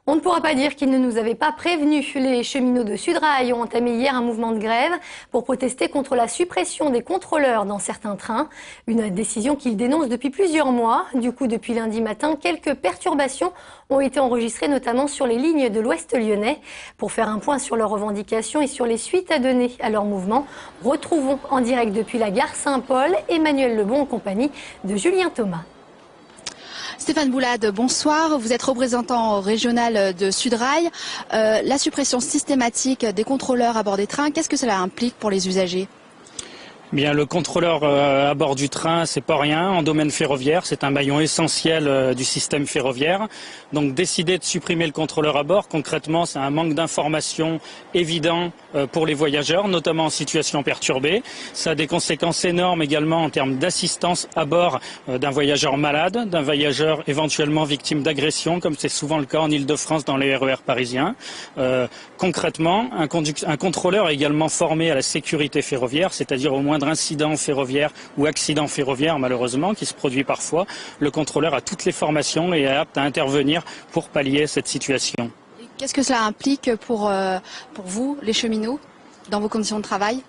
On ne pourra pas dire qu'ils ne nous avaient pas prévenus. Les cheminots de Sudrail ont entamé hier un mouvement de grève pour protester contre la suppression des contrôleurs dans certains trains. Une décision qu'ils dénoncent depuis plusieurs mois. Du coup, depuis lundi matin, quelques perturbations ont été enregistrées, notamment sur les lignes de l'Ouest lyonnais. Pour faire un point sur leurs revendications et sur les suites à donner à leur mouvement, retrouvons en direct depuis la gare Saint-Paul Emmanuel Lebon en compagnie de Julien Thomas. Stéphane Boulade, bonsoir. Vous êtes représentant régional de Sudrail. La suppression systématique des contrôleurs à bord des trains, qu'est-ce que cela implique pour les usagers ? Bien, le contrôleur à bord du train, c'est pas rien. En domaine ferroviaire, c'est un maillon essentiel du système ferroviaire. Donc, décider de supprimer le contrôleur à bord, concrètement, c'est un manque d'information évident pour les voyageurs, notamment en situation perturbée. Ça a des conséquences énormes également en termes d'assistance à bord d'un voyageur malade, d'un voyageur éventuellement victime d'agression, comme c'est souvent le cas en Île-de-France dans les RER parisiens. Concrètement, un contrôleur est également formé à la sécurité ferroviaire, c'est-à-dire au moindre incident ferroviaire ou accident ferroviaire, malheureusement, qui se produit parfois. Le contrôleur a toutes les formations et est apte à intervenir pour pallier cette situation. Qu'est-ce que cela implique pour vous, les cheminots, dans vos conditions de travail ?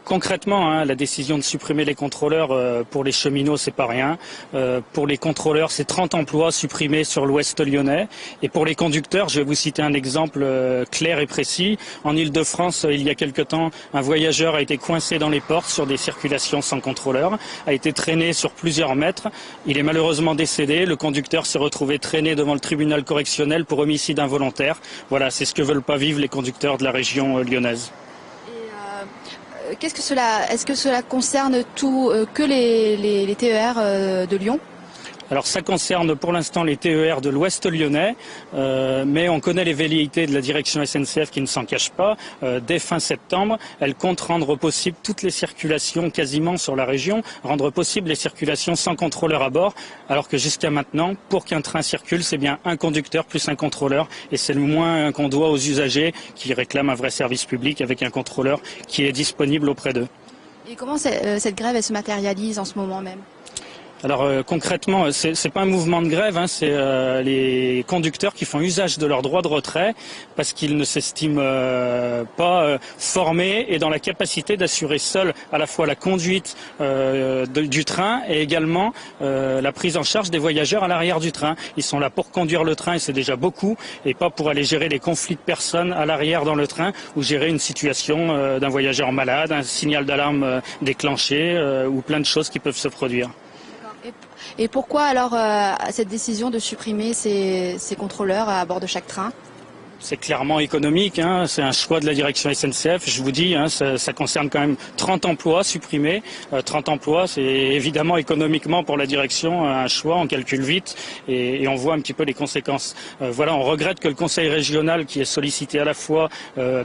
Concrètement, la décision de supprimer les contrôleurs pour les cheminots, c'est pas rien. Pour les contrôleurs, c'est 30 emplois supprimés sur l'Ouest lyonnais. Et pour les conducteurs, je vais vous citer un exemple clair et précis. En Île-de-France, il y a quelque temps, un voyageur a été coincé dans les portes sur des circulations sans contrôleur, a été traîné sur plusieurs mètres. Il est malheureusement décédé. Le conducteur s'est retrouvé traîné devant le tribunal correctionnel pour homicide involontaire. Voilà, c'est ce que veulent pas vivre les conducteurs de la région lyonnaise. Est-ce que cela concerne que les TER de Lyon ? Alors ça concerne pour l'instant les TER de l'Ouest lyonnais, mais on connaît les velléités de la direction SNCF qui ne s'en cache pas. Dès fin septembre, elle compte rendre possible toutes les circulations quasiment sur la région, rendre possible les circulations sans contrôleur à bord, alors que jusqu'à maintenant, pour qu'un train circule, c'est bien un conducteur plus un contrôleur, et c'est le moins qu'on doit aux usagers qui réclament un vrai service public avec un contrôleur qui est disponible auprès d'eux. Et comment cette grève elle se matérialise en ce moment même ? Alors concrètement, c'est pas un mouvement de grève, c'est les conducteurs qui font usage de leur droit de retrait parce qu'ils ne s'estiment pas formés et dans la capacité d'assurer seuls à la fois la conduite du train et également la prise en charge des voyageurs à l'arrière du train. Ils sont là pour conduire le train et c'est déjà beaucoup et pas pour aller gérer les conflits de personnes à l'arrière dans le train ou gérer une situation d'un voyageur malade, un signal d'alarme déclenché ou plein de choses qui peuvent se produire. Et pourquoi alors cette décision de supprimer ces contrôleurs à bord de chaque train ? C'est clairement économique, c'est un choix de la direction SNCF. Je vous dis, ça concerne quand même 30 emplois supprimés. 30 emplois, c'est évidemment économiquement pour la direction un choix, on calcule vite et on voit un petit peu les conséquences. Voilà, on regrette que le conseil régional, qui est sollicité à la fois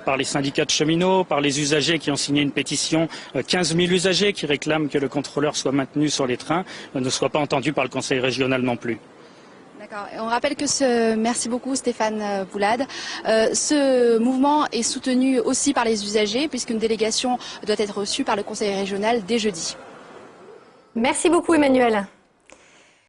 par les syndicats de cheminots, par les usagers qui ont signé une pétition, 15 000 usagers qui réclament que le contrôleur soit maintenu sur les trains, ne soit pas entendu par le conseil régional non plus. D'accord. On rappelle que merci beaucoup Stéphane Boulade. Ce mouvement est soutenu aussi par les usagers puisqu'une délégation doit être reçue par le conseil régional dès jeudi. Merci beaucoup Emmanuel.